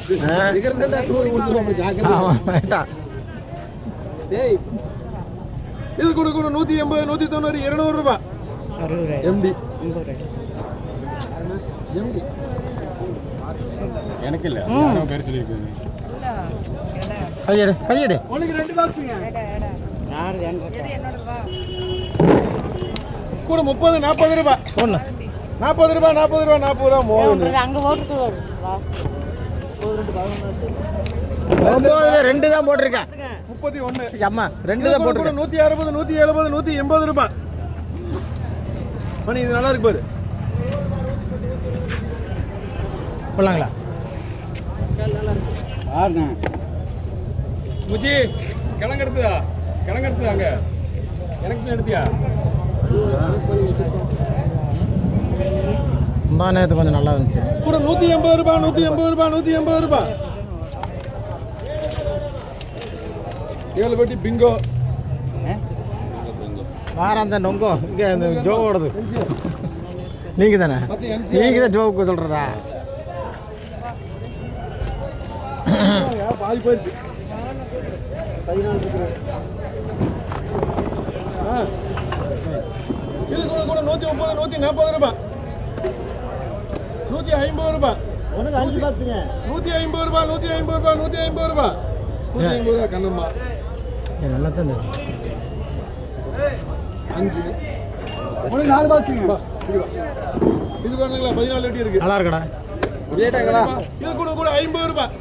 இது கூட கூட 180 190 200 ரூபாய் எம்டி எம்டி எனக்கு இல்ல நான் பேர் சொல்லிருக்கேன் கையெடு கையெடு உனக்கு 2 பாக்ஸ்ங்க யார் என்னது என்னோடவா கூட 30 40 ரூபாய் ஒண்ணு 40 ரூபாய் 40 ரூபாய் 40 ரூபாய் மோகன் அங்க போட்டுட்டு வா ரெண்டு தான் போட்டிருக்கேன் 31 அம்மா ரெண்டு தான் போட்டிருக்கேன் 160 170 180 ரூபாய் மணி இது நல்லா இருக்கு பாரு போலாங்களா பாருங்க முஜி கிழங்கு எடுத்துதாங்க எனக்கு எடுத்தியா நேற்று கொஞ்சம் நல்லா இருந்துச்சு கூட 180 ரூபாய் 180 ரூபாய் 180 ரூபாய் 7 பெட்டி பிங்கோ வாரம் தான் நொங்கோ இங்கே இந்த ஜோவோடது நீங்கள் தானே நீங்கள் தான் ஜோவுக்கு சொல்கிறதா பாதி போயிடுச்சு 14 இது கூட கூட 130 140 ரூபாய் 150 ரூபாய் உனக்கு 5 பாக்ஸுங்க 150 ரூபாய் 150 ரூபாய் 150 ரூபாய் 150 ரூபாய் கண்ணம்மா நல்லா தான் 5 உனக்கு 4 பாக்ஸுங்க இது பண்ணுங்களா 14 வெட்டி இருக்கு நல்லா இருக்குடா ரேட்டாங்களா இது கூட கூட 50 ரூபாய்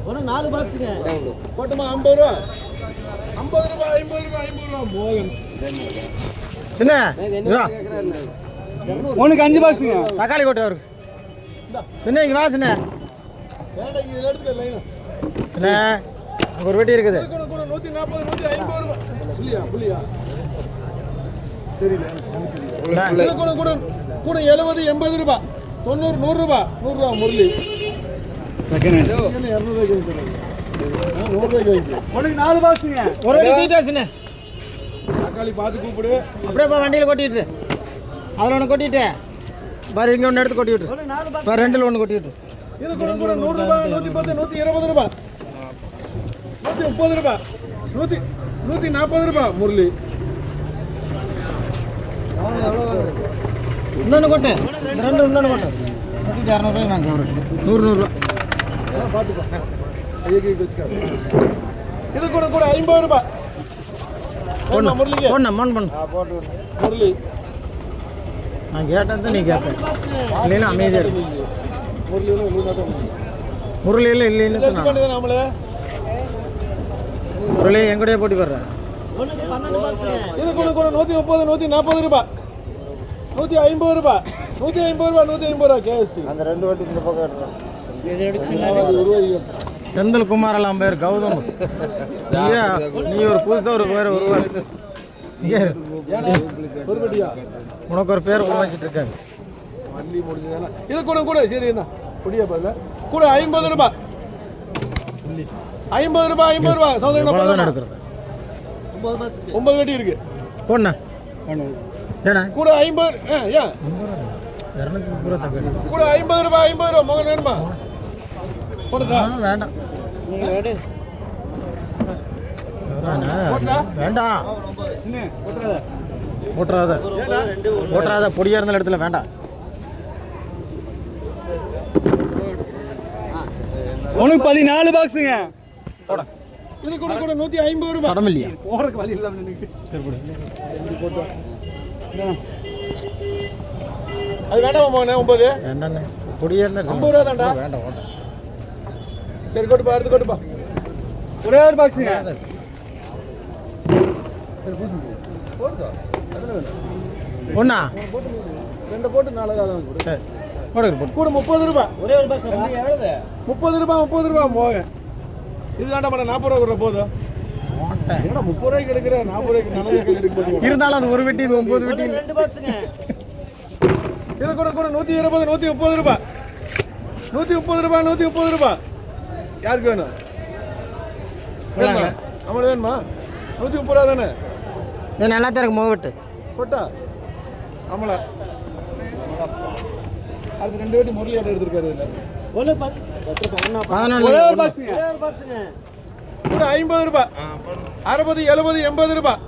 உனக்கு 4 பாக்ஸுங்க போட்டுமா 50 ரூபாய் 50 ரூபாய் 50 ரூபாய் 50 ரூபாய் மோகன் சின்ன உனக்கு 5 பாக்ஸுங்க தக்காளி கொட்டை அவருக்கு சின்ன இங்கே வா சின்ன இதில் எடுத்துக்க லைனா சின்ன அங்கே ஒரு வெட்டி இருக்குது கூட 140 150 ரூபாய் புள்ளியா தெரியல கூட கூட கூட 70 80 ரூபாய் 90 100 ரூபாய் 100 ரூபாய் முரளி 200 ரூபாய்க்கு 100 ரூபாய்க்கு உனக்கு 4 பாக்ஸுங்க ஒரு வெட்டி தீட்டா சின்ன தக்காளி பார்த்து கூப்பிடு அப்படியே வண்டியில் கொட்டிட்டு அதில் ஒன்று கொட்டிட்டு பாரு இங்கே ஒன்று எடுத்து கொட்டி விட்டு பாரு ரெண்டில் ஒன்று கொட்டி விட்டு இது கூட கூட 100 ரூபாய் 110 120 ரூபாய் 130 ரூபாய் 140 ரூபாய் முரளி இன்னொன்று கொட்டு ரெண்டு இன்னொன்று கொட்டு கொட்டி 200 ரூபாய் வாங்க ஒரு 100 ரூபா பார்த்துப்பா ஐயோ வச்சுக்காது இது கூட கூட 50 ரூபாய் ஒன்று முரளிக்கு ஒன்று மண் பண்ணு போட்டு முரளி நான் கேட்டேன் தான் நீ கேட்பேன் இல்லைன்னா அமைதியாக இருக்கு முரளியில் இல்லைன்னு நம்மளே முரளி எங்கூடயே போட்டி போடுறேன் இது கூட கூட 130 140 ரூபாய் 150 ரூபாய் 150 ரூபாய் 150 ரூபாய் கேஎஸ்டி அந்த ரெண்டு வாட்டி இந்த பக்கம் செந்தில் குமாரெல்லாம் பேர் கௌதம் நீ ஒரு புதுசாக ஒரு பேர் ஒருவர் உனக்கு ஒரு பேர் உருவாக்கிட்டு இருக்காங்க இது கூட கூட சரி என்ன புடியா பாருங்க கூட 50 ரூபாய் 50 ரூபாய் 50 ரூபாய் சௌதரியம் எடுக்கிறது 9 வெட்டி இருக்கு போண்ணா ஏண்ணா கூட 50 ஏன் கூட 50 ரூபாய் 50 ரூபாய் மகன் வேணுமா போடுறா வேண்டாம் வேண்டாம் போட்டுறாத பொடியா இருந்த இடத்துல வேண்டாம் உனக்கு 14 பாக்ஸுங்க இது கூட கூட 150 ரூபாய் படம் இல்லையா போறதுக்கு வழி இல்ல போட்டு அது வேண்டாமா மகனே 9 வேண்டாண்ணே பொடியா இருந்தா 50 ரூபாய் தான்டா வேண்டாம் வேண்டாம் சரி கொட்டுப்பா எடுத்து கொட்டுப்பா ஒரே ஒரு பாக்ஸுங்க சரி பூசுங்க போடுதா எத்தனை வேணும் ஒண்ணா ரெண்டு போட்டு 4000 போடு போடு கூட 30 ரூபாய் ஒரே ஒரு பாக்ஸ் 30 ரூபாய் மோக இது வேண்டாம் மேடம் 40 ரூபா போதும் என்னடா 30 ரூபாய்க்கு எடுக்கிற 40 ரூபாய்க்கு நல்லது எடுக்க இருந்தாலும் அது ஒரு வெட்டி 9 வெட்டி ரெண்டு பாக்ஸுங்க இது கூட கூட 120 130 ரூபாய் 130 ரூபாய் யாருக்கு வேணும் நம்மளுக்கு வேணுமா 130 ரூபா தானே இது நல்லா தான் இருக்கு முகவெட்டு போட்டா ஆமலா அடுத்து 2 வெட்டி முரளி ஆட்டை எடுத்துருக்காரு இதில் கூட 50 ரூபாய் 60 70 80 ரூபாய்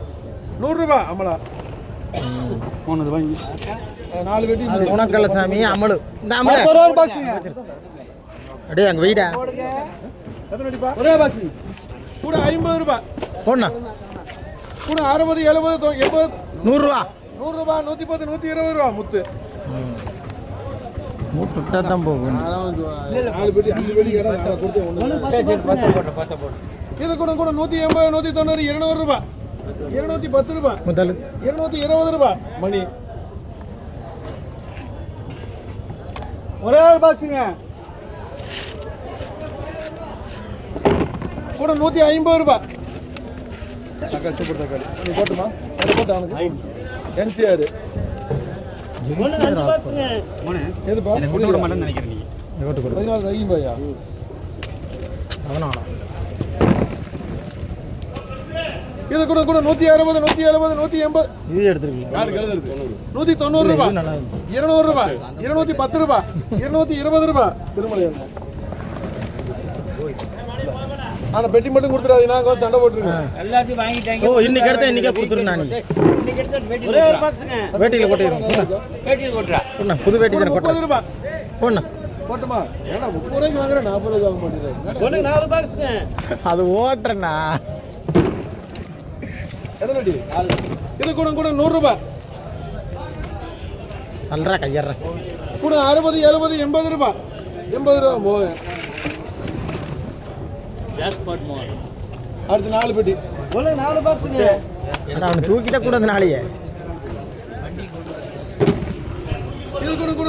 100 ரூபாய் அமலா போனது வாங்கி 4 வெட்டி உனக்கல்ல சாமி அமலு இந்த அமலு அடே அங்க வெயிடா எத்தனை அடிப்பா ஒரே பாக்ஸ் கூட 50 ரூபாய் போண்ணா கூட 60 70 80 100 ரூபா 100 ரூபாய் 110 120 ரூபாய் முத்து மூட்டை தான் போகும் 4 வெட்டி 5 வெட்டி கடை நான் கொடுத்தேன் ஒண்ணு இது கூட கூட 180 190 200 ரூபாய் 210 ரூபாய் முதல் 220 ரூபாய் மணி ஒரே பாக்ஸுங்க கூட 150 ரூபாய் தக்காளி சூப்பர் தக்காளி நீ போட்டுமா அது போட்டு அவனுக்கு என்சிஆர் எதுப்பா விட மாட்டேன்னு நினைக்கிறேன் நீங்க 14 ஐயும் பாயா அதனால இது கூட கூட 160 170 180 இது எடுத்துருக்கீங்க யாருக்கு எழுதுறது 190 ரூபாய் 200 ரூபாய் 210 ரூபாய் 220 ரூபாய் திருமலை ஆனா பெட்டி மட்டும் கொடுத்துறாதீங்க நான் கொஞ்சம் சண்டை போட்டுருக்கேன் எல்லாத்தையும் வாங்கிட்டாங்க. ஓ இன்னைக்கு எடுத்தா இன்னைக்கே கொடுத்துருங்க நான் இன்னைக்கு எடுத்தா ஒரே ஒரு பாக்ஸுங்க வேட்டியில் போட்டுக்கிறோம் பேட்டியில் போட்டுறா. போண்ணா புது வேட்டி தானே 30 ரூபாய் போண்ணா போட்டுமா ஏன்னா 30 ரூபாய்க்கு வாங்குறேன் 40 ரூபாய்க்கு வாங்க மாட்டேங்கிறேன் 4 பாக்ஸுங்க அது ஓட்டுறேண்ணா எத்தனை அடி இது கூட கூட 100 ரூபாய் நல்லரா கையறேன் கூட 60 70 80 ரூபாய் 80 ரூபாய் போவேன் ஜாஸ்பாட் மோர். அடுத்து 4 பெட்டி 4 பாக்ஸுங்க அவனை தூக்கிட்ட கூட அந்த நாளையே இது கூட கூட